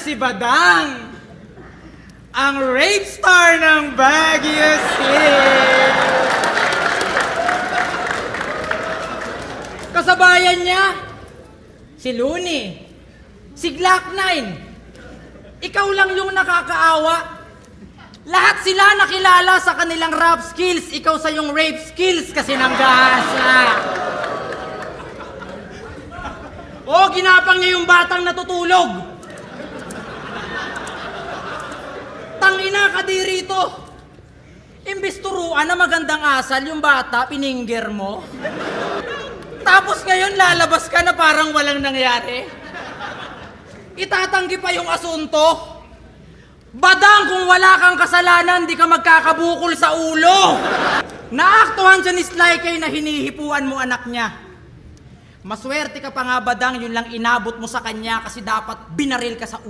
si Badang, ang rape star ng Baguio City. Kasabayan niya, si Looney, si Glock 9. Ikaw lang yung nakakaawa. Lahat sila nakilala sa kanilang rap skills, ikaw sa yung rape skills kasi nanggahasa. O, ginapang niya yung batang natutulog. Tangina ka di rito. Imbis turuan na magandang asal yung bata, piningger mo. Tapos ngayon lalabas ka na parang walang nangyari. Itatanggi pa yung asunto. Badang, kung wala kang kasalanan, di ka magkakabukol sa ulo. Naaktuhan siya ni Sly K na hinihipuan mo anak niya. Maswerte ka pa nga, Badang, yun lang inabot mo sa kanya kasi dapat binaril ka sa ulo.